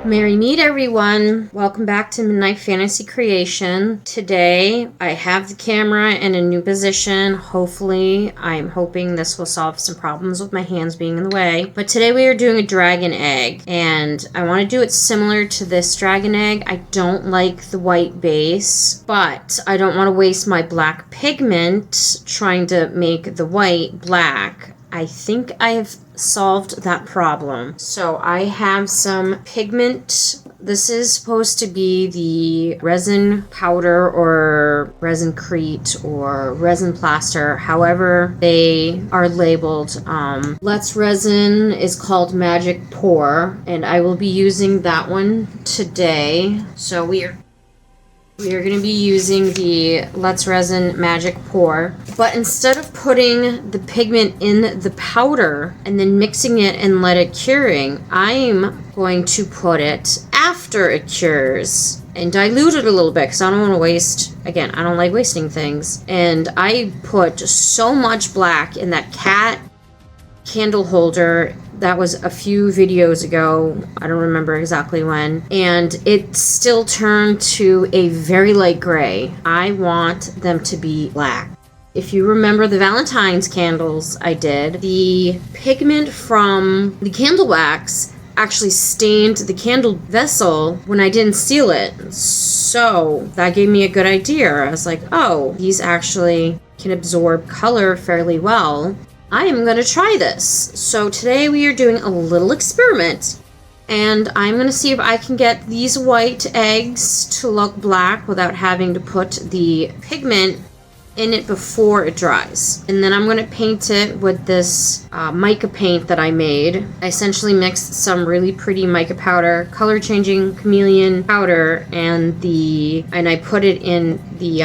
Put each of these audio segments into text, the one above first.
Merry meet everyone. Welcome back to Midnight Fantasy Creation. Today I have the camera in a new position. Hopefully, I'm hoping this will solve some problems with my hands being in the way. But today we are doing a dragon egg, and I want to do it similar to this dragon egg. I don't like the white base, but I don't want to waste my black pigment trying to make the white black. I think I have solved that problem. So I have some pigment. This is supposed to be the resin powder or resin crete or resin plaster, however they are labeled. Let's Resin is called Magic Pour, and I will be using that one today. So we are going to be using the Let's Resin Magic Pour. But instead of putting the pigment in the powder and then mixing it and let it curing, I'm going to put it after it cures and dilute it a little bit because I don't want to waste, again, I don't like wasting things. And I put so much black in that cat candle holder. That was a few videos ago. I don't remember exactly when. And it still turned to a very light gray. I want them to be black. If you remember the Valentine's candles I did, the pigment from the candle wax actually stained the candle vessel when I didn't seal it. So that gave me a good idea. I was like, oh, these actually can absorb color fairly well. I am going to try this. So today we are doing a little experiment, and I'm going to see if I can get these white eggs to look black without having to put the pigment in it before it dries. And then I'm going to paint it with this mica paint that I made. I essentially mixed some really pretty mica powder, color changing chameleon powder, and I put it in the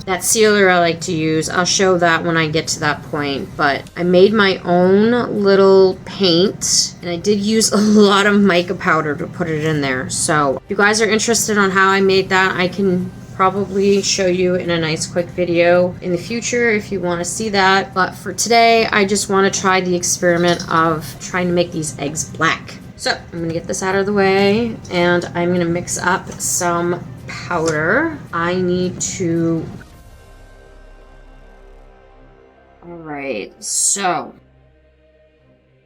that sealer I like to use. I'll show that when I get to that point. But I made my own little paint, and I did use a lot of mica powder to put it in there. So if you guys are interested on how I made that, I can probably show you in a nice quick video in the future if you want to see that. But for today, I just want to try the experiment of trying to make these eggs black. So I'm going to get this out of the way, and I'm going to mix up some powder. I need to... Alright, so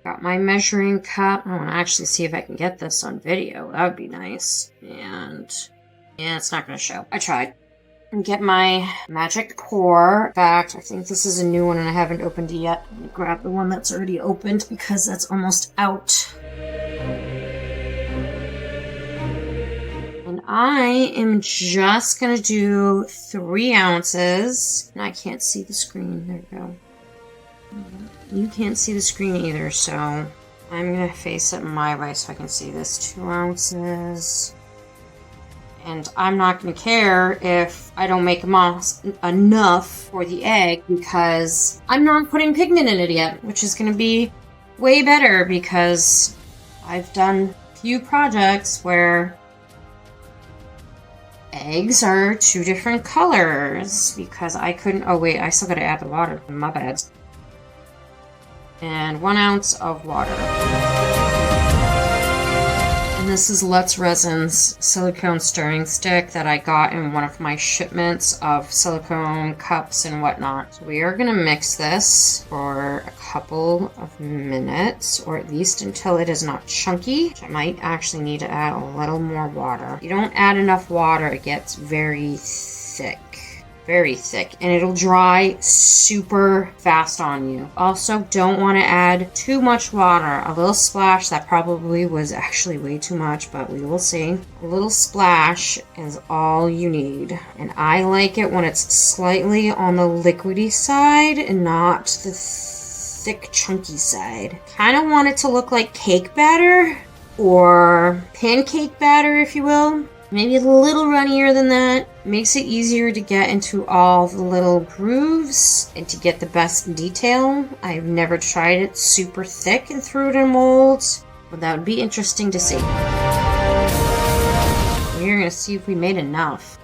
got my measuring cup. I want to actually see if I can get this on video. That would be nice. And yeah, it's not going to show. I tried. And get my Magic Pour. In fact, I think this is a new one and I haven't opened it yet. Let me grab the one that's already opened because that's almost out. And I am just going to do 3 ounces. And I can't see the screen. There we go. You can't see the screen either, so I'm going to face it my way so I can see this. 2 ounces. And I'm not going to care if I don't make enough for the egg because I'm not putting pigment in it yet, which is going to be way better because I've done a few projects where eggs are 2 different colors because I couldn't... Oh wait, I still got to add the water. My bad. And 1 ounce of water. And this is Let's Resin's silicone stirring stick that I got in one of my shipments of silicone cups and whatnot. So we are going to mix this for a couple of minutes, or at least until it is not chunky. I might actually need to add a little more water. If you don't add enough water, it gets very thick. Very thick, and it'll dry super fast on you. Also, don't want to add too much water. A little splash, that probably was actually way too much, but we will see. A little splash is all you need. And I like it when it's slightly on the liquidy side and not the thick, chunky side. Kind of want it to look like cake batter or pancake batter, if you will. Maybe a little runnier than that. Makes it easier to get into all the little grooves and to get the best detail. I've never tried it super thick and threw it in molds, but that would be interesting to see. We're going to see if we made enough.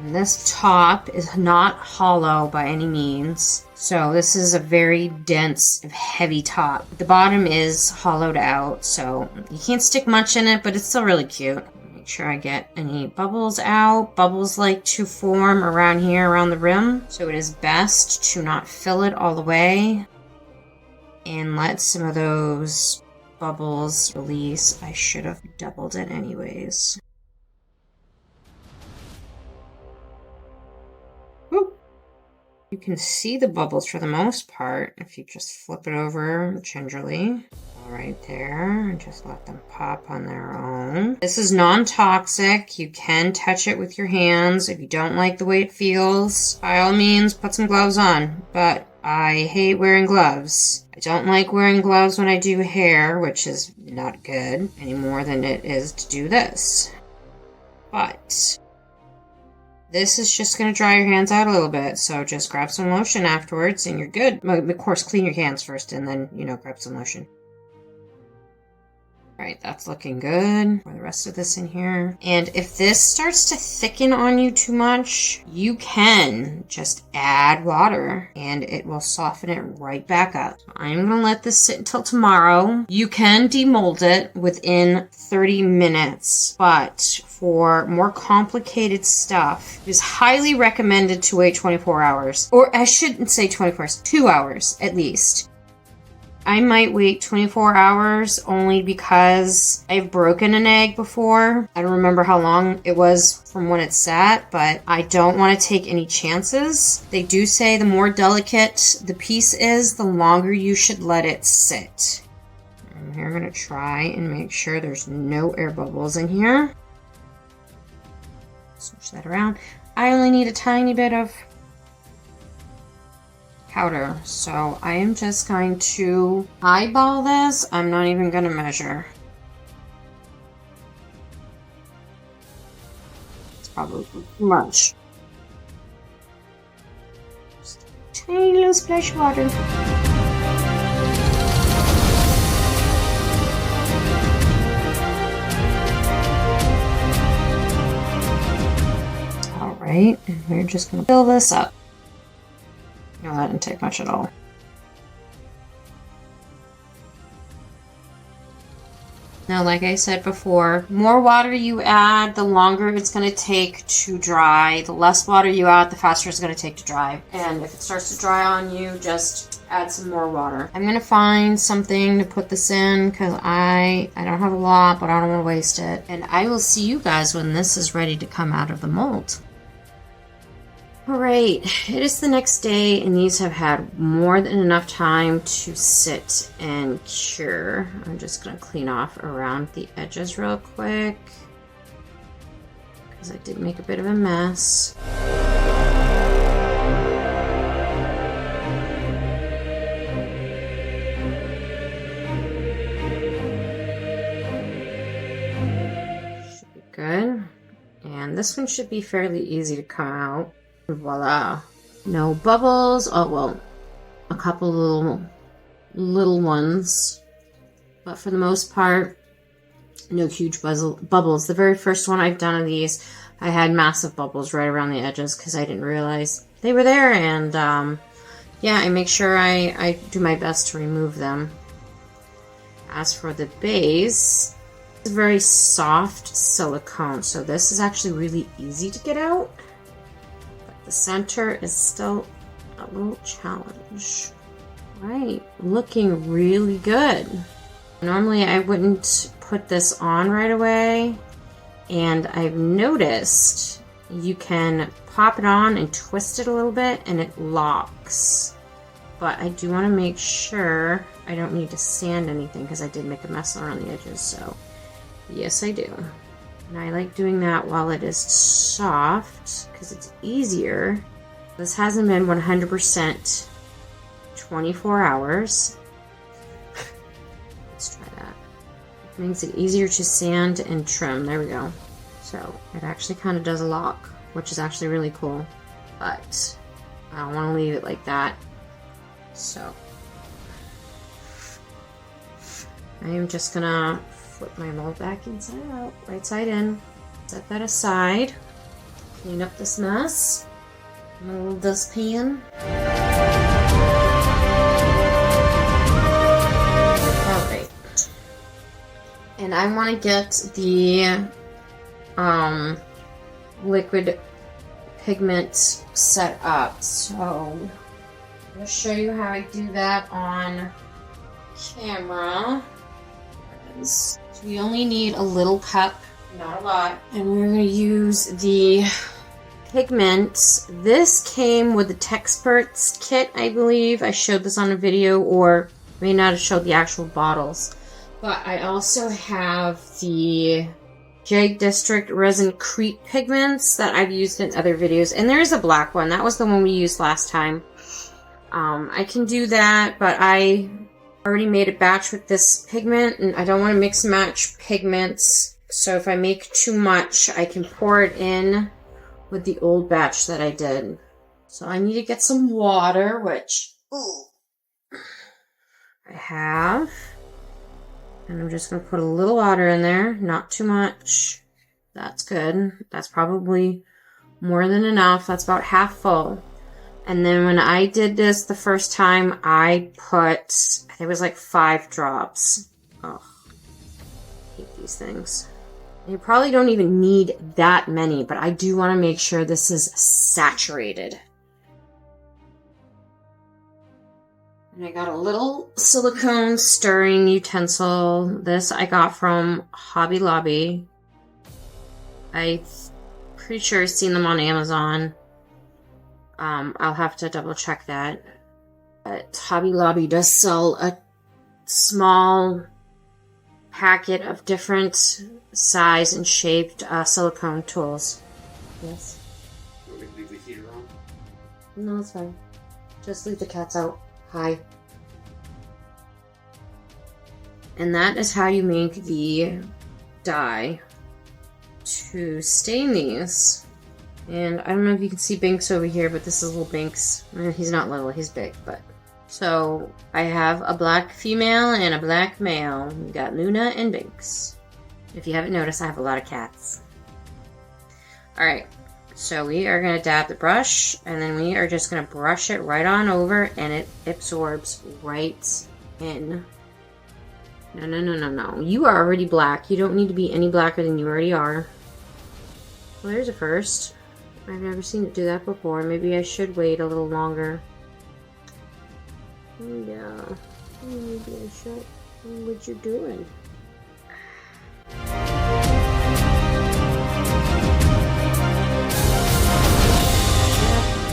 And this top is not hollow by any means. So this is a very dense, heavy top. The bottom is hollowed out, so you can't stick much in it, but it's still really cute. Make sure I get any bubbles out. Bubbles like to form around here, around the rim. So it is best to not fill it all the way and let some of those bubbles release. I should have doubled it anyways. Woo. You can see the bubbles for the most part if you just flip it over gingerly. Right there, and just let them pop on their own. This is non-toxic. You can touch it with your hands. If you don't like the way it feels, by all means, put some gloves on. But I hate wearing gloves. I don't like wearing gloves when I do hair, which is not good any more than it is to do this. But this is just going to dry your hands out a little bit, so just grab some lotion afterwards and you're good. Of course, clean your hands first and then, grab some lotion. Alright, that's looking good. Pour the rest of this in here. And if this starts to thicken on you too much, you can just add water and it will soften it right back up. I'm going to let this sit until tomorrow. You can demold it within 30 minutes, but for more complicated stuff, it is highly recommended to wait 24 hours. Or I shouldn't say 24 hours, 2 hours at least. I might wait 24 hours only because I've broken an egg before. I don't remember how long it was from when it sat, but I don't want to take any chances. They do say the more delicate the piece is, the longer you should let it sit. And here I'm going to try and make sure there's no air bubbles in here. Switch that around. I only need a tiny bit of powder, so I am just going to eyeball this. I'm not even going to measure. It's probably too much. Just a tiny little splash of water. Alright, and we're just going to fill this up. No, that didn't take much at all. Now, like I said before, more water you add, the longer it's going to take to dry. The less water you add, the faster it's going to take to dry. And if it starts to dry on you, just add some more water. I'm going to find something to put this in because I don't have a lot, but I don't want to waste it. And I will see you guys when this is ready to come out of the mold. Alright, it is the next day and these have had more than enough time to sit and cure. I'm just going to clean off around the edges real quick because I did make a bit of a mess. Should be good. And this one should be fairly easy to come out. Voila. No bubbles. Oh, well, a couple little ones. But for the most part, no huge bubbles. The very first one I've done of these, I had massive bubbles right around the edges because I didn't realize they were there. And, yeah, I make sure I do my best to remove them. As for the base, it's very soft silicone. So this is actually really easy to get out. The center is still a little challenge. Right, looking really good. Normally I wouldn't put this on right away, and I've noticed you can pop it on and twist it a little bit and it locks. But I do want to make sure I don't need to sand anything because I did make a mess around the edges, so yes I do. And I like doing that while it is soft because it's easier. This hasn't been 100% 24 hours. Let's try that. It makes it easier to sand and trim. There we go. So it actually kind of does a lock, which is actually really cool. But I don't want to leave it like that. So I am just gonna flip my mold back inside out, right side in, set that aside. clean up this mess. Move this pan. Alright. And I want to get the liquid pigment set up. So I'll show you how I do that on camera. So we only need a little cup, not a lot. And we're going to use the pigment. This came with the Texperts kit, I believe. I showed this on a video, or may not have showed the actual bottles. But I also have the Jag District Resin Crete pigments that I've used in other videos. And there is a black one. That was the one we used last time. I can do that, but I already made a batch with this pigment, and I don't want to mix and match pigments. So if I make too much, I can pour it in with the old batch that I did. So I need to get some water, which I have. And I'm just going to put a little water in there, not too much. That's good. That's probably more than enough. That's about half full. And then when I did this the first time, I put, I think it was like 5 drops. Oh, I hate these things. You probably don't even need that many, but I do want to make sure this is saturated. And I got a little silicone stirring utensil. This I got from Hobby Lobby. I'm pretty sure I've seen them on Amazon. I'll have to double check that. But Hobby Lobby does sell a small packet of different size and shaped silicone tools. Yes. You want me to leave the heater on? No, it's fine. Just leave the cats out. Hi. And that is how you make the dye to stain these. And I don't know if you can see Binks over here, but this is little Binks. He's not little, he's big, but. So, I have a black female and a black male. We got Luna and Binks. If you haven't noticed, I have a lot of cats. Alright, so we are going to dab the brush, and then we are just going to brush it right on over, and it absorbs right in. No, no, no, no, no. You are already black. You don't need to be any blacker than you already are. Well, there's a first. I've never seen it do that before. Maybe I should wait a little longer. Yeah. Maybe I should. What you doing? Yeah,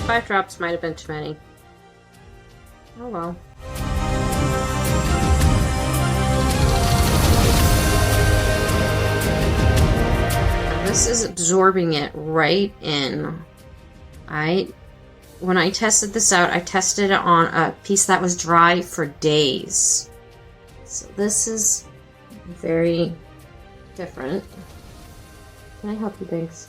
5 drops might have been too many. Oh well. This is absorbing it right in. When I tested this out, I tested it on a piece that was dry for days. So this is very different. Can I help you, Binks?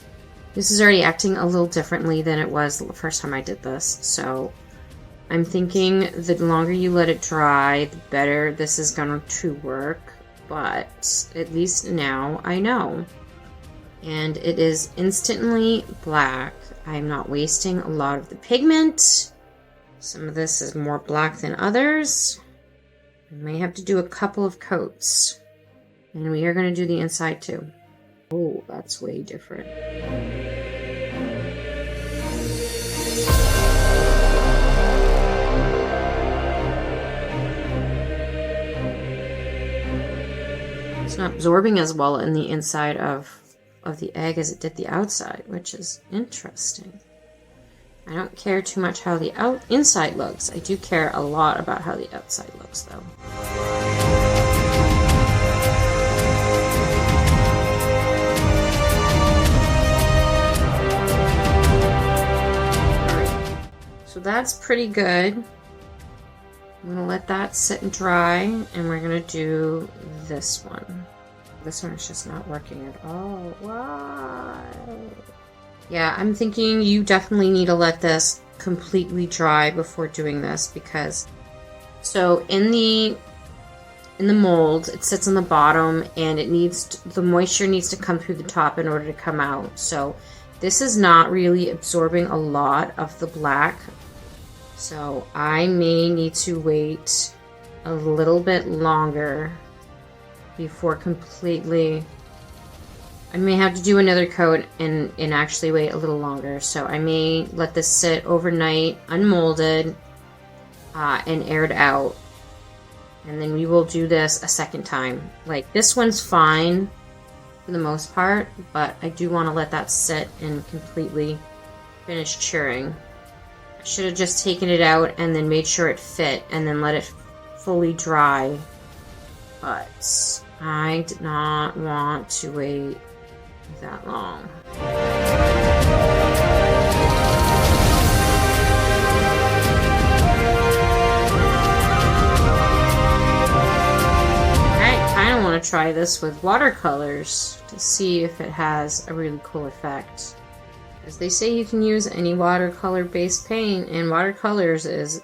This is already acting a little differently than it was the first time I did this. So I'm thinking the longer you let it dry, the better this is going to work. But at least now I know. And it is instantly black. I'm not wasting a lot of the pigment. Some of this is more black than others. I may have to do a couple of coats. And we are going to do the inside too. Oh, that's way different. It's not absorbing as well in the inside of the egg as it did the outside, which is interesting. I don't care too much how the inside looks. I do care a lot about how the outside looks, though. Alright, so that's pretty good. I'm going to let that sit and dry, and we're going to do this one. This one is just not working at all. Why? Yeah, I'm thinking you definitely need to let this completely dry before doing this, because so in the mold, it sits on the bottom, and it needs the moisture needs to come through the top in order to come out. So this is not really absorbing a lot of the black. So I may need to wait a little bit longer before completely. I may have to do another coat and actually wait a little longer. So I may let this sit overnight, unmolded, and aired out. And then we will do this a second time. Like, this one's fine for the most part, but I do want to let that sit and completely finish curing. I should have just taken it out and then made sure it fit and then let it fully dry. But I did not want to wait that long. I kind of want to try this with watercolors to see if it has a really cool effect. As they say, you can use any watercolor based paint, and watercolors is,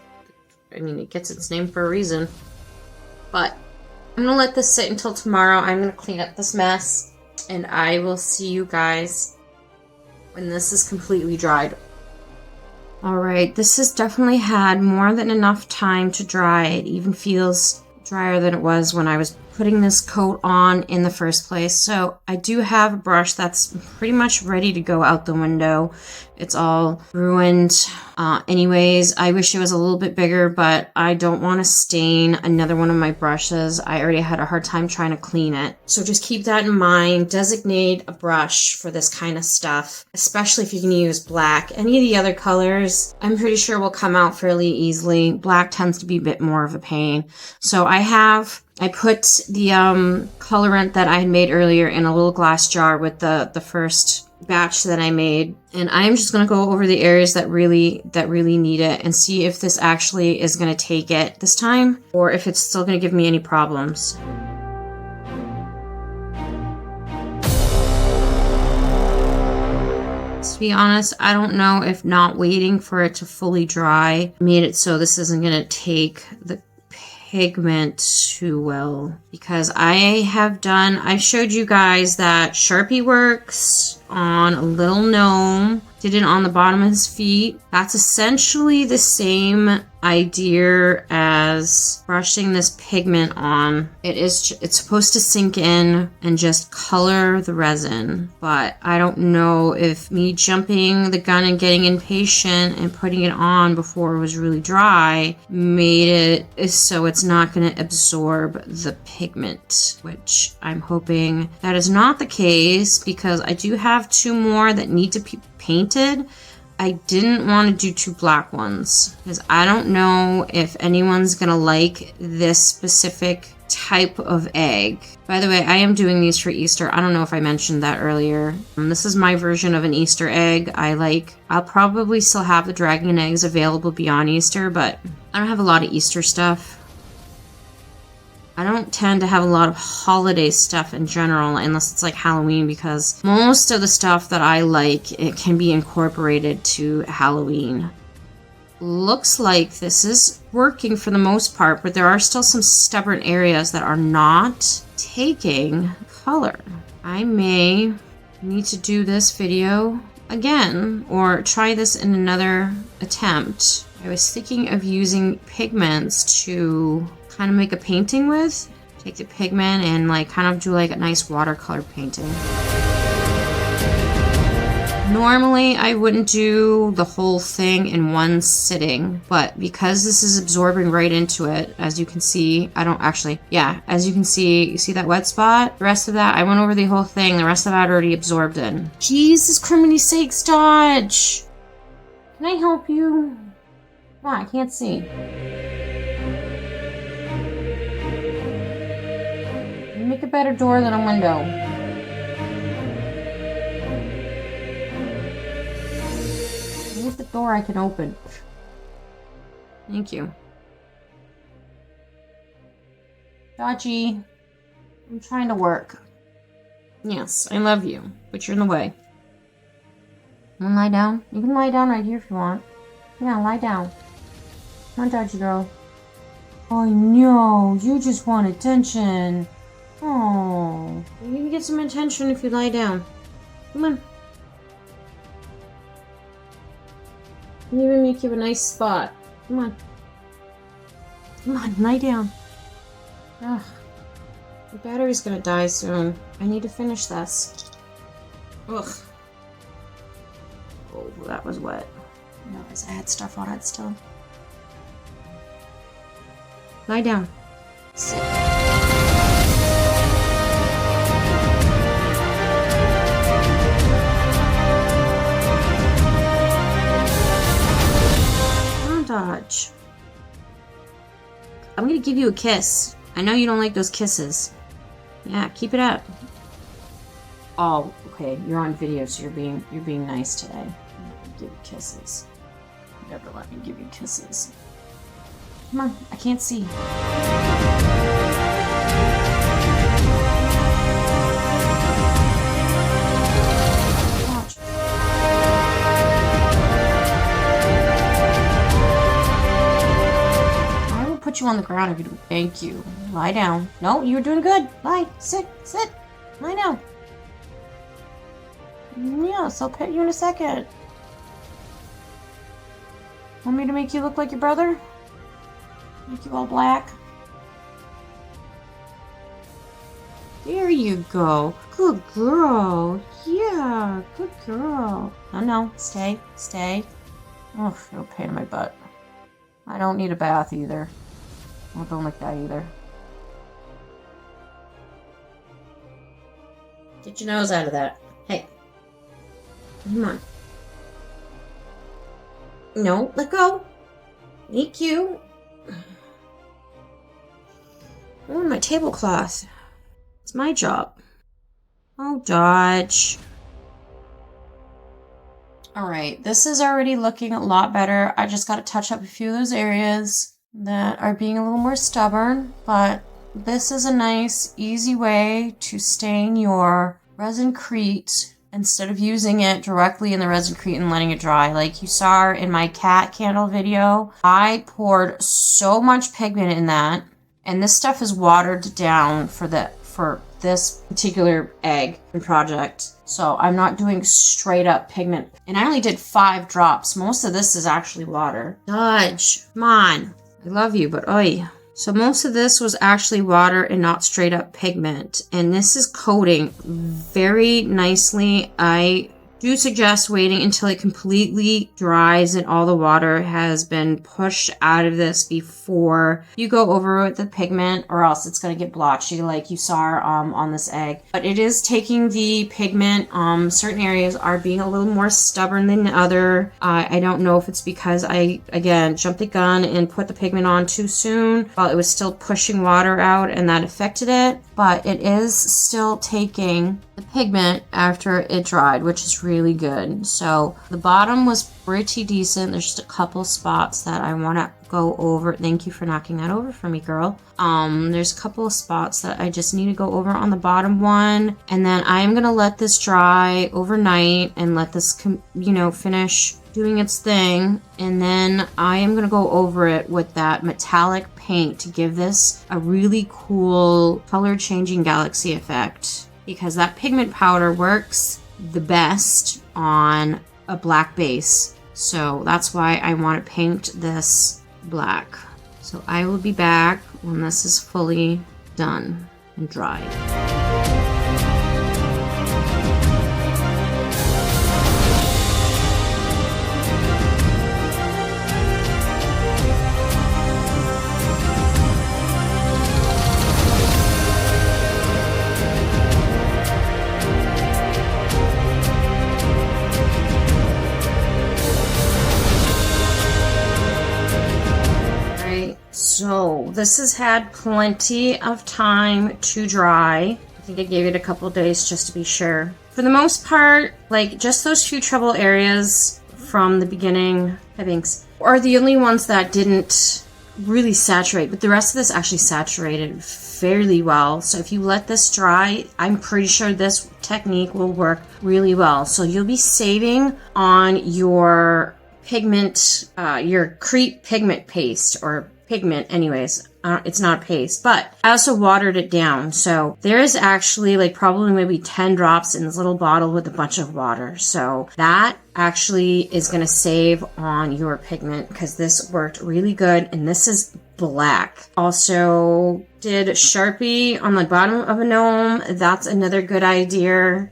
I mean, it gets its name for a reason. But I'm gonna let this sit until tomorrow. I'm gonna clean up this mess, and I will see you guys when this is completely dried. Alright, this has definitely had more than enough time to dry. It even feels drier than it was when I was putting this coat on in the first place. So I do have a brush that's pretty much ready to go out the window. It's all ruined. Anyways, I wish it was a little bit bigger, but I don't want to stain another one of my brushes. I already had a hard time trying to clean it. So just keep that in mind. Designate a brush for this kind of stuff, especially if you can use black. Any of the other colors, I'm pretty sure will come out fairly easily. Black tends to be a bit more of a pain. So I put the colorant that I had made earlier in a little glass jar with the first batch that I made, and I'm just going to go over the areas that really need it and see if this actually is going to take it this time or if it's still going to give me any problems. To be honest, I don't know if not waiting for it to fully dry made it so this isn't going to take the pigment too well, because I've showed you guys that Sharpie works on a little gnome, did it on the bottom of his feet. That's essentially the same idea as brushing this pigment on. It's supposed to sink in and just color the resin, but I don't know if me jumping the gun and getting impatient and putting it on before it was really dry made it so it's not going to absorb the pigment, which I'm hoping that is not the case, because I do have 2 more that need to be painted. I didn't want to do 2 black ones because I don't know if anyone's gonna like this specific type of egg. By the way, I am doing these for Easter. I don't know if I mentioned that earlier. This is my version of an Easter egg. I'll probably still have the dragon eggs available beyond Easter, but I don't have a lot of Easter stuff. I don't tend to have a lot of holiday stuff in general unless it's like Halloween, because most of the stuff that I like, it can be incorporated to Halloween. Looks like this is working for the most part, but there are still some stubborn areas that are not taking color. I may need to do this video again or try this in another attempt. I was thinking of using pigments to kind of make a painting with. Take the pigment and like kind of do like a nice watercolor painting. Normally I wouldn't do the whole thing in one sitting, but because this is absorbing right into it, as you can see, as you can see, you see that wet spot? The rest of that, I went over the whole thing, the rest of that already absorbed in. Jesus criminy sakes, Dodge! Can I help you? No, I can't see. Make a better door than a window. Here's the door I can open. Thank you. Dodgy. I'm trying to work. Yes, I love you, but you're in the way. You wanna lie down? You can lie down right here if you want. Yeah, lie down. Come on, Dodgy girl. Oh no, you just want attention. Oh, you can get some attention if you lie down. Come on. Let me even make you a nice spot. Come on. Come on, lie down. Ugh. The battery's gonna die soon. I need to finish this. Ugh. Oh, that was wet. I realized I had stuff on it still. Lie down. Sit. Dodge. I'm gonna give you a kiss. I know you don't like those kisses. Yeah, keep it up. Oh, okay. You're on video, so you're being nice today. I'm gonna give you kisses. Never let me give you kisses. Come on, I can't see. Put you on the ground if you do. Thank you. Lie down. No, you're doing good. Lie. Sit. Lie down. Yes, I'll pet you in a second. Want me to make you look like your brother? Make you all black? There you go. Good girl. Yeah, good girl. No, stay. Oh, you're a pain in my butt. I don't need a bath either. Well, don't like that either. Get your nose out of that. Hey. Come on. No, let go. Thank you. Oh, my tablecloth. It's my job. Oh, Dodge. Alright, this is already looking a lot better. I just got to touch up a few of those areas that are being a little more stubborn, but this is a nice, easy way to stain your resin crete instead of using it directly in the resin crete and letting it dry. Like you saw in my cat candle video, I poured so much pigment in that, and this stuff is watered down for this particular egg and project. So I'm not doing straight up pigment. And I only did 5 drops. Most of this is actually water. Dodge, come on. I love you, but oi. So most of this was actually water and not straight up pigment. And this is coating very nicely. I do suggest waiting until it completely dries and all the water has been pushed out of this before you go over with the pigment, or else it's going to get blotchy like you saw on this egg. But it is taking the pigment. Certain areas are being a little more stubborn than other. I don't know if it's because I, again, jumped the gun and put the pigment on too soon while it was still pushing water out, and that affected it. But it is still taking the pigment after it dried, which is really good. So the bottom was pretty decent. There's just a couple spots that I want to go over. Thank you for knocking that over for me, girl. There's a couple of spots that I just need to go over on the bottom one, and then I'm gonna let this dry overnight and let this finish doing its thing, and then I am gonna go over it with that metallic paint to give this a really cool color changing galaxy effect, because that pigment powder works the best on a black base. So that's why I want to paint this black. So I will be back when this is fully done and dried. So this has had plenty of time to dry. I think I gave it a couple days just to be sure. For the most part, like just those few trouble areas from the beginning, I think, are the only ones that didn't really saturate, but the rest of this actually saturated fairly well. So if you let this dry, I'm pretty sure this technique will work really well. So you'll be saving on your pigment, your crete pigment paste, or pigment anyways. It's not a paste, but I also watered it down. So there is actually like probably maybe 10 drops in this little bottle with a bunch of water. So that actually is going to save on your pigment because this worked really good. And this is black. Also did Sharpie on the bottom of a gnome. That's another good idea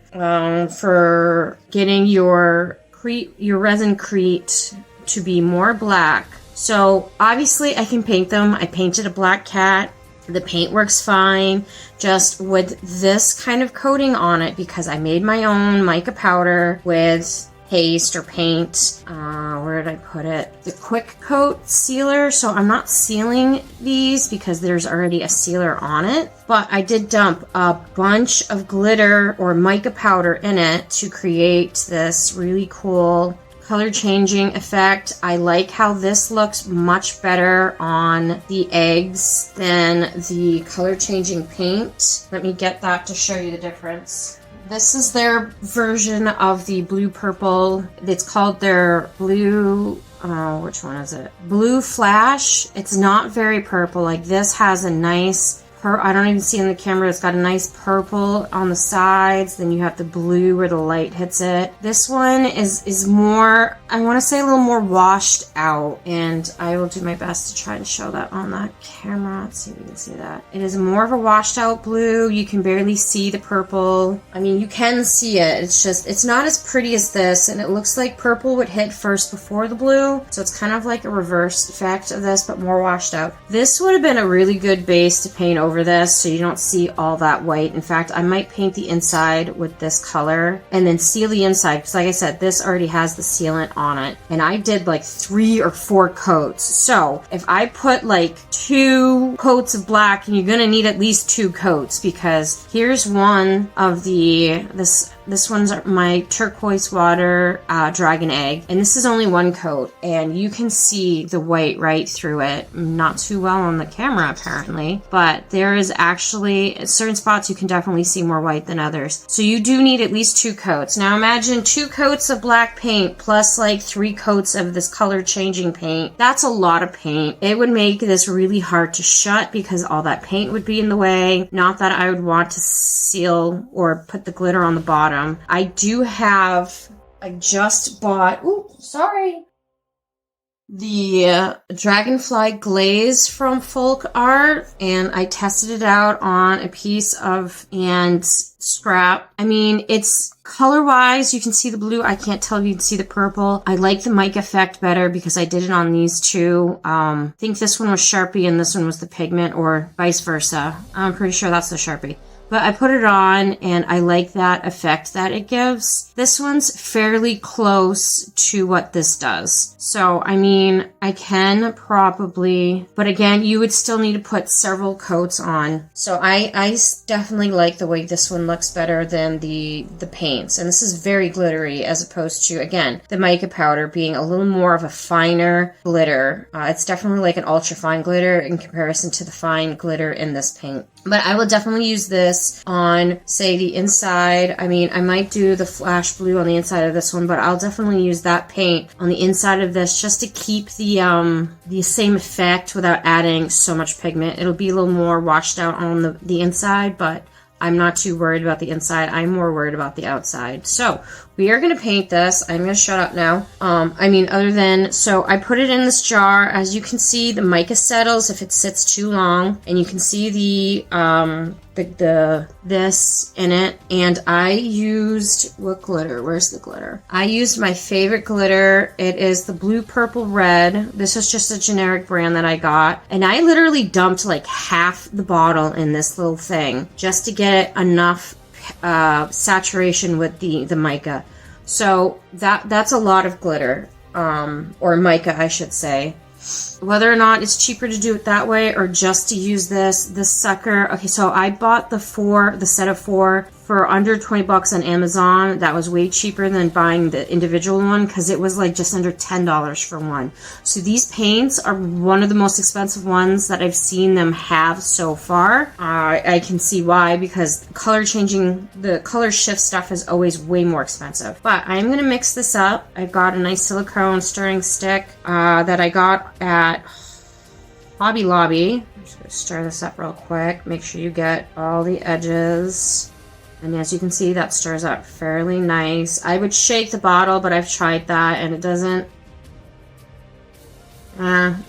for getting your resin crete to be more black. So obviously I can paint them. I painted a black cat. The paint works fine. Just with this kind of coating on it because I made my own mica powder with paste or paint. Where did I put it? The quick coat sealer. So I'm not sealing these because there's already a sealer on it. But I did dump a bunch of glitter or mica powder in it to create this really cool color changing effect. I like how this looks much better on the eggs than the color changing paint. Let me get that to show you the difference. This is their version of the blue purple. It's called their blue, which one is it? Blue Flash. It's not very purple. Like this has a nice I don't even see in the camera. It's got a nice purple on the sides. Then you have the blue where the light hits it. This one is more, I want to say a little more washed out. And I will do my best to try to show that on that camera. Let's see if you can see that. It is more of a washed out blue. You can barely see the purple. I mean, you can see it. It's just, it's not as pretty as this. And it looks like purple would hit first before the blue. So it's kind of like a reverse effect of this, but more washed out. This would have been a really good base to paint over this so you don't see all that white. In fact, I might paint the inside with this color and then seal the inside because like I said, this already has the sealant on it. And I did like 3 or 4 coats. So if I put like 2 coats of black, and you're gonna need at least 2 coats because here's one of this one's my turquoise water dragon egg, and this is only 1 coat, and you can see the white right through it. Not too well on the camera apparently, but there is actually at certain spots you can definitely see more white than others. So you do need at least 2 coats. Now imagine 2 coats of black paint plus like 3 coats of this color changing paint. That's a lot of paint. It would make this really hard to shut because all that paint would be in the way. Not that I would want to seal or put the glitter on the bottom. I just bought, the dragonfly glaze from Folk Art, and I tested it out on a piece of and scrap. I mean, it's color-wise, you can see the blue. I can't tell if you can see the purple. I like the mic effect better because I did it on these 2. I think this one was Sharpie and this one was the pigment, or vice versa. I'm pretty sure that's the Sharpie. But I put it on and I like that effect that it gives. This one's fairly close to what this does. So, I mean, I can probably, but again, you would still need to put several coats on. So I definitely like the way this one looks better than the paints. And this is very glittery as opposed to, again, the mica powder being a little more of a finer glitter. It's definitely like an ultra fine glitter in comparison to the fine glitter in this paint. But I will definitely use this on, say, the inside. I mean, I might do the flash blue on the inside of this one, but I'll definitely use that paint on the inside of this just to keep the same effect without adding so much pigment. It'll be a little more washed out on the inside, but I'm not too worried about the inside. I'm more worried about the outside. So we are going to paint this. I'm going to shut up now. So I put it in this jar. As you can see, the mica settles if it sits too long, and you can see this in it. And I used, what glitter? Where's the glitter? I used my favorite glitter. It is the blue, purple, red. This is just a generic brand that I got. And I literally dumped like half the bottle in this little thing just to get enough saturation with the mica. So that's a lot of glitter, or mica I should say. Whether or not it's cheaper to do it that way or just to use this sucker. Okay, so I bought the set of 4 for under $20 on Amazon. That was way cheaper than buying the individual one because it was like just under $10 for one. So these paints are one of the most expensive ones that I've seen them have so far. I can see why, because the color shift stuff is always way more expensive. But I'm going to mix this up. I've got a nice silicone stirring stick that I got at Hobby Lobby. I'm just gonna stir this up real quick. Make sure you get all the edges. And as you can see, that stirs up fairly nice. I would shake the bottle, but I've tried that and it doesn't.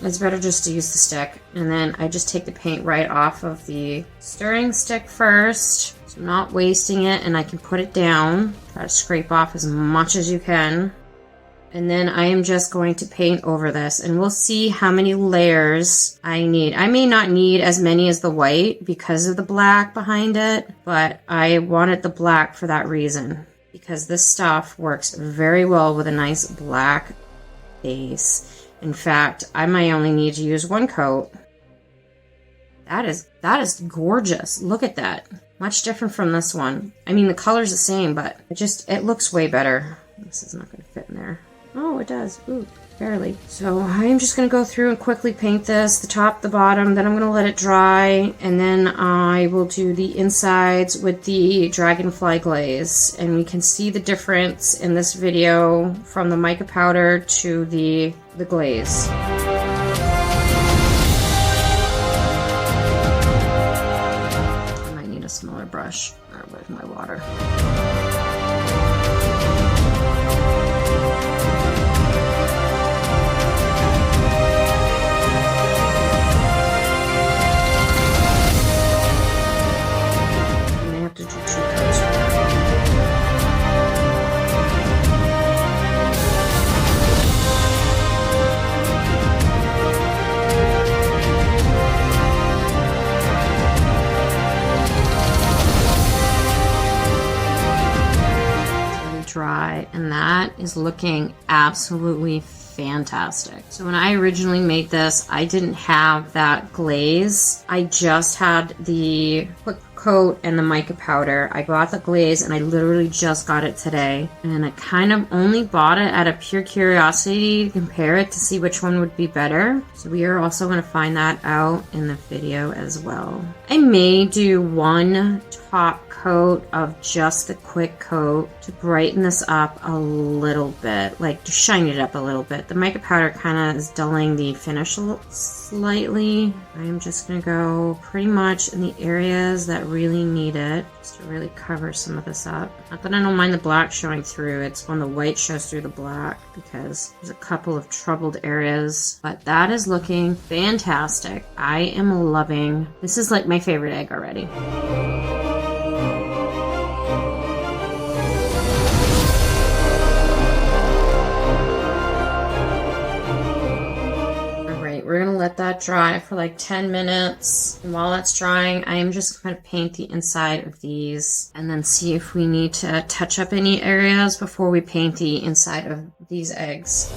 It's better just to use the stick. And then I just take the paint right off of the stirring stick first. So I'm not wasting it, and I can put it down. Try to scrape off as much as you can. And then I am just going to paint over this, and we'll see how many layers I need. I may not need as many as the white because of the black behind it, but I wanted the black for that reason, because this stuff works very well with a nice black base. In fact, I might only need to use one coat. That is gorgeous. Look at that. Much different from this one. I mean, the color's the same, but it looks way better. This is not going to fit in there. Oh, it does. Ooh, barely. So I'm just going to go through and quickly paint this, the top, the bottom, then I'm going to let it dry, and then I will do the insides with the dragonfly glaze. And we can see the difference in this video from the mica powder to the glaze. I might need a smaller brush with my water. Dry, and that is looking absolutely fantastic. So when I originally made this, I didn't have that glaze. I just had the quick coat and the mica powder. I bought the glaze and I literally just got it today, and I kind of only bought it out of pure curiosity to compare it to see which one would be better. So we are also going to find that out in the video as well. I may do one top coat of just the quick coat to brighten this up a little bit, like to shine it up a little bit. The mica powder kind of is dulling the finish slightly. I'm just going to go pretty much in the areas that really need it, just to really cover some of this up. Not that I don't mind the black showing through, it's when the white shows through the black, because there's a couple of troubled areas, but that is looking fantastic. I am loving this. Is like my favorite egg already. We're going to let that dry for like 10 minutes. And while that's drying, I am just going to paint the inside of these and then see if we need to touch up any areas before we paint the inside of these eggs.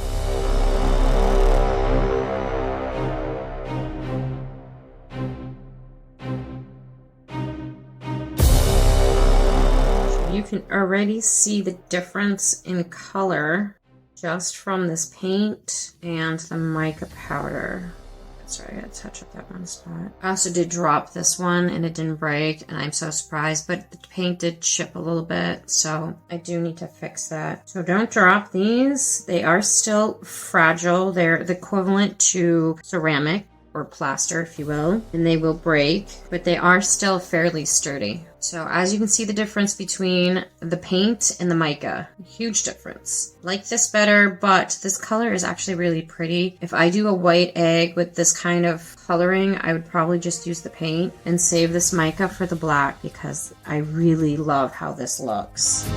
So you can already see the difference in color just from this paint and the mica powder. Sorry, I gotta touch up that one spot. I also did drop this one and it didn't break, and I'm so surprised, but the paint did chip a little bit, so I do need to fix that. So don't drop these. They are still fragile. They're the equivalent to ceramic or plaster, if you will, and they will break, but they are still fairly sturdy. So as you can see the difference between the paint and the mica, huge difference. Like this better, but this color is actually really pretty. If I do a white egg with this kind of coloring, I would probably just use the paint and save this mica for the black, because I really love how this looks.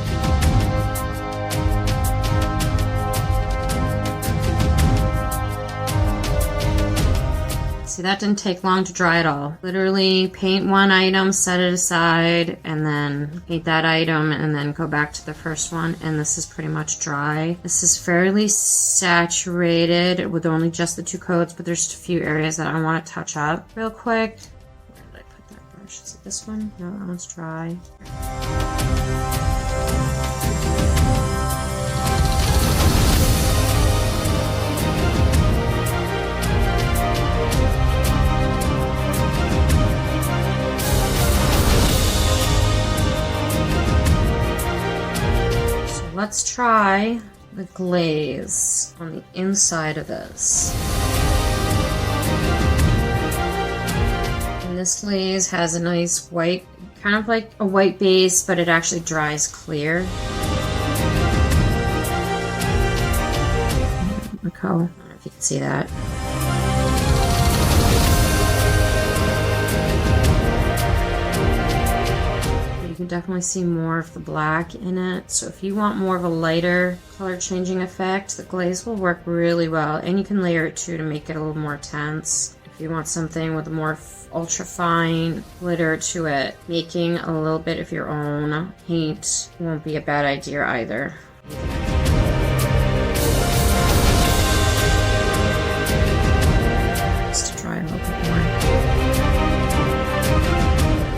See, that didn't take long to dry at all. Literally paint one item, set it aside, and then paint that item, and then go back to the first one, and this is pretty much dry. This is fairly saturated with only just the two coats, but there's a few areas that I want to touch up real quick. Where did I put that brush? Is it this one? No, that one's dry. Let's try the glaze on the inside of this. This glaze has a nice white, kind of like a white base, but it actually dries clear. Look how, I don't know if you can see that. You can definitely see more of the black in it. So if you want more of a lighter color changing effect, the glaze will work really well. And you can layer it too to make it a little more tense. If you want something with a more ultra fine glitter to it, making a little bit of your own paint won't be a bad idea either. Just to dry a little bit more.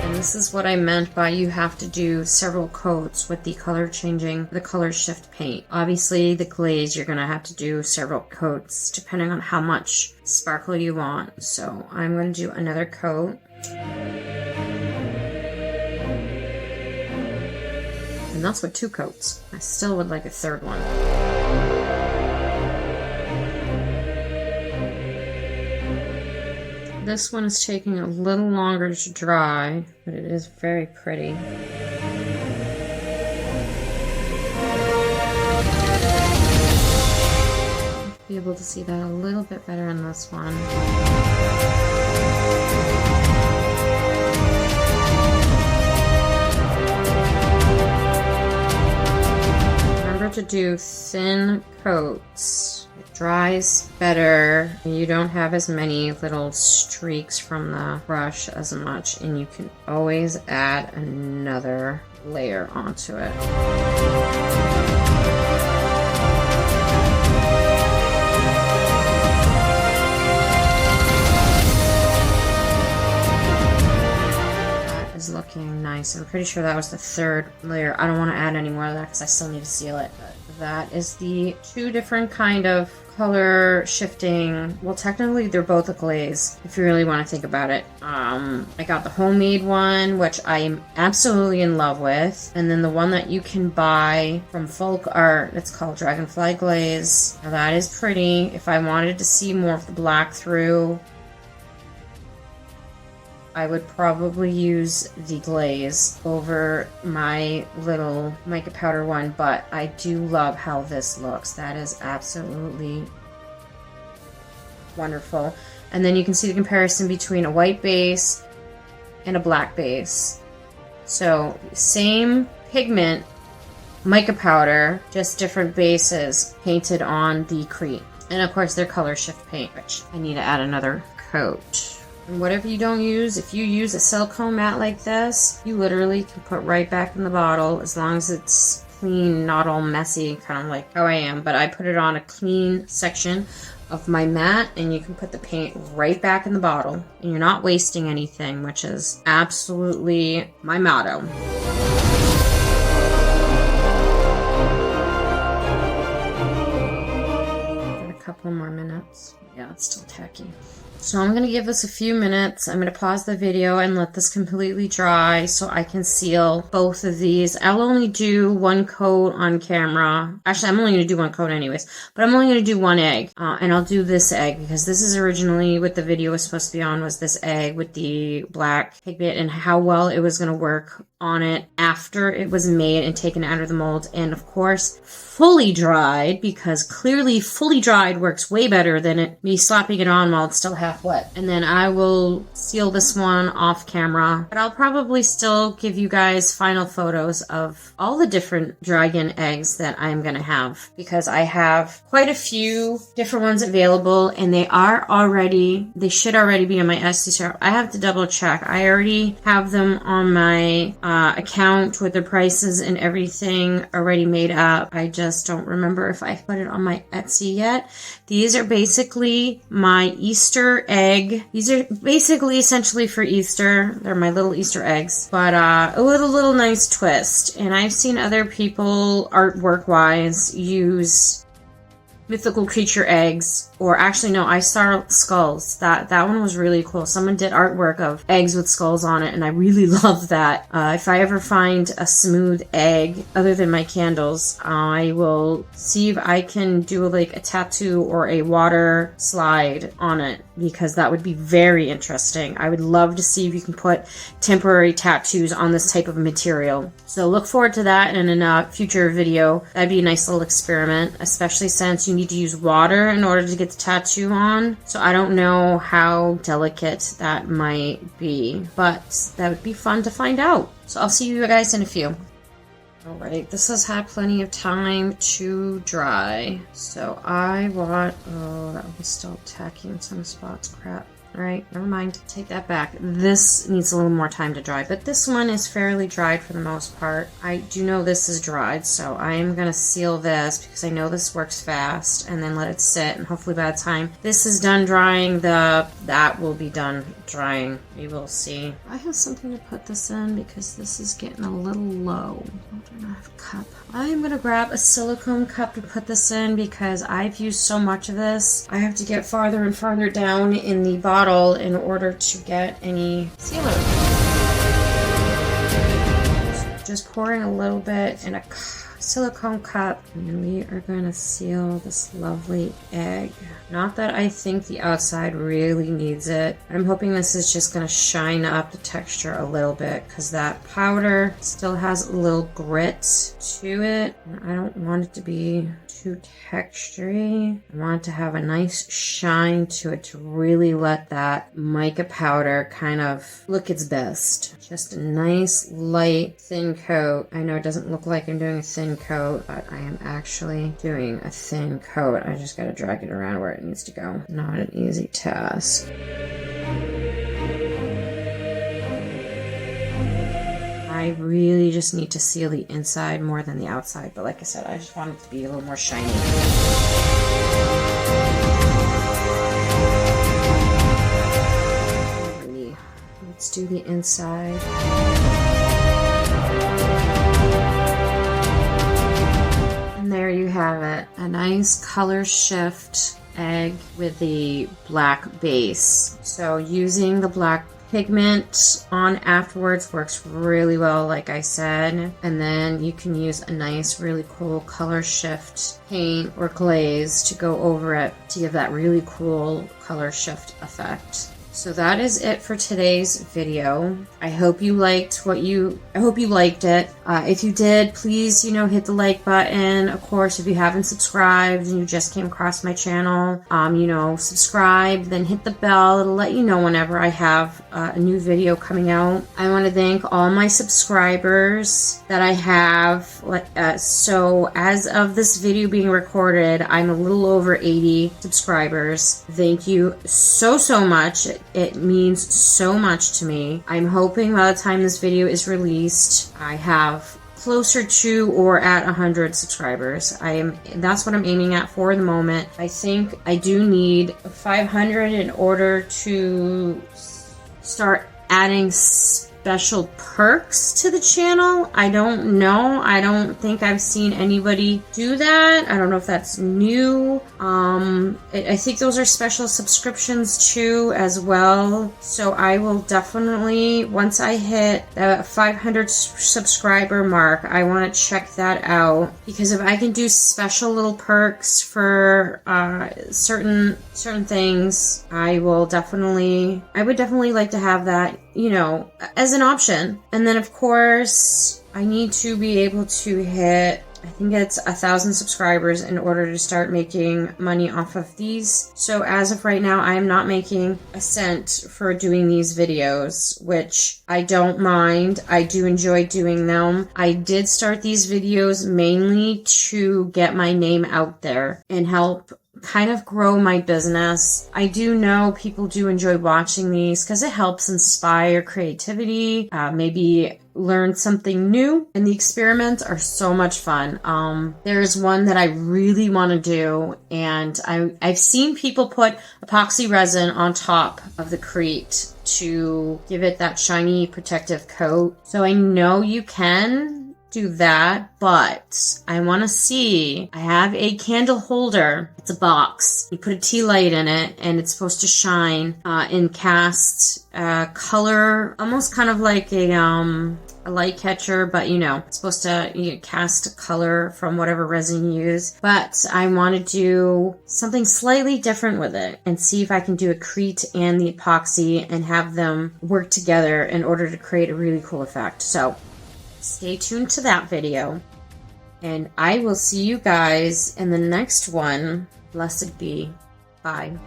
And this is what I meant by you have to do several coats with the color changing, the color shift paint. Obviously the glaze, you're gonna have to do several coats depending on how much sparkle you want. So I'm going to do another coat. And that's with 2 coats. I still would like a third one. This one is taking a little longer to dry, but it is very pretty. Be able to see that a little bit better in this one. Remember to do thin coats. It dries better. You don't have as many little streaks from the brush as much, and you can always add another layer onto it. Looking nice. I'm pretty sure that was the 3rd layer. I don't want to add any more of that because I still need to seal it. But that is the 2 different kind of color shifting. Well, technically they're both a glaze if you really want to think about it. I got the homemade one, which I'm absolutely in love with, and then the one that you can buy from Folk Art. It's called Dragonfly Glaze. Now that is pretty. If I wanted to see more of the black through, I would probably use the glaze over my little mica powder one, but I do love how this looks. That is absolutely wonderful. And then you can see the comparison between a white base and a black base. So same pigment, mica powder, just different bases painted on the crete. And of course their color shift paint, which I need to add another coat. And whatever you don't use, if you use a silicone mat like this, you literally can put right back in the bottle as long as it's clean, not all messy, kind of like how I am. But I put it on a clean section of my mat, and you can put the paint right back in the bottle, and you're not wasting anything, which is absolutely my motto. Got a couple more minutes. Yeah, it's still tacky. So I'm going to give this a few minutes. I'm going to pause the video and let this completely dry so I can seal both of these. I'll only do 1 coat on camera. Actually, I'm only going to do 1 coat anyways, but I'm only going to do 1 egg. And I'll do this egg because this is originally what the video was supposed to be on, was this egg with the black pigment and how well it was going to work on it after it was made and taken out of the mold. And of course, fully dried, because clearly fully dried works way better than me slapping it on while it's still half wet. And then I will seal this one off camera, but I'll probably still give you guys final photos of all the different dragon eggs that I'm gonna have, because I have quite a few different ones available, and they should already be on my Etsy shop. I have to double check. I already have them on my account with the prices and everything already made up. I just don't remember if I put it on my Etsy yet. These are basically my Easter egg. These are basically essentially for Easter. They're my little Easter eggs, but a little nice twist. And I've seen other people artwork wise use mythical creature eggs or actually no, I saw skulls. That one was really cool. Someone did artwork of eggs with skulls on it, and I really love that. If I ever find a smooth egg other than my candles, I will see if I can do like a tattoo or a water slide on it, because that would be very interesting. I would love to see if you can put temporary tattoos on this type of material. So look forward to that in a future video. That'd be a nice little experiment, especially since you need to use water in order to get the tattoo on. So I don't know how delicate that might be, but that would be fun to find out. So I'll see you guys in a few. Alright, this has had plenty of time to dry. So I want, oh, that was still tacky in some spots, crap. Alright, never mind. Take that back. This needs a little more time to dry, but this one is fairly dried for the most part. I do know this is dried, so I am going to seal this because I know this works fast, and then let it sit, and hopefully by the time this is done drying, that will be done drying. We will see. I have something to put this in because this is getting a little low. I don't have a cup. I'm going to grab a silicone cup to put this in because I've used so much of this. I have to get farther and farther down in the bottle in order to get any sealer. Just pouring a little bit in a silicone cup, and we are going to seal this lovely egg. Not that I think the outside really needs it. I'm hoping this is just going to shine up the texture a little bit because that powder still has a little grit to it. I don't want it to be too textury. I want it to have a nice shine to it to really let that mica powder kind of look its best. Just a nice light thin coat. I know it doesn't look like I'm doing a thin coat, but I am actually doing a thin coat. I just got to drag it around where it needs to go. Not an easy task. I really just need to seal the inside more than the outside, but like I said, I just want it to be a little more shiny. Let's do the inside. And there you have it. A nice color shift egg with the black base. So using the black pigment on afterwards works really well, like I said. And then you can use a nice, really cool color shift paint or glaze to go over it to give that really cool color shift effect. So that is it for today's video. I hope you liked it. If you did, please, hit the like button. Of course, if you haven't subscribed and you just came across my channel, subscribe, then hit the bell. It'll let you know whenever I have a new video coming out. I want to thank all my subscribers that I have. So as of this video being recorded, I'm a little over 80 subscribers. Thank you so much. It means so much to me. I'm hoping by the time this video is released, I have closer to or at 100 subscribers. That's what I'm aiming at for the moment. I think I do need 500 in order to start adding special perks to the channel. I don't know. I don't think I've seen anybody do that. I don't know if that's new. I think those are special subscriptions too as well. So I will definitely, once I hit the 500 subscriber mark, I want to check that out, because if I can do special little perks for certain things, I would definitely like to have that, as an option. And then of course I need to be able to hit, I think it's 1,000 subscribers in order to start making money off of these. So as of right now, I am not making a cent for doing these videos, which I don't mind. I do enjoy doing them. I did start these videos mainly to get my name out there and help kind of grow my business. I do know people do enjoy watching these because it helps inspire creativity, maybe learn something new, and the experiments are so much fun. There's one that I really want to do, and I've seen people put epoxy resin on top of the crete to give it that shiny protective coat. So I know you can do that, but I want to see. I have a candle holder. It's a box. You put a tea light in it, and it's supposed to shine and cast color, almost kind of like a light catcher, but it's supposed to cast a color from whatever resin you use. But I want to do something slightly different with it and see if I can do a crete and the epoxy and have them work together in order to create a really cool effect. So stay tuned to that video, and I will see you guys in the next one. Blessed be. Bye.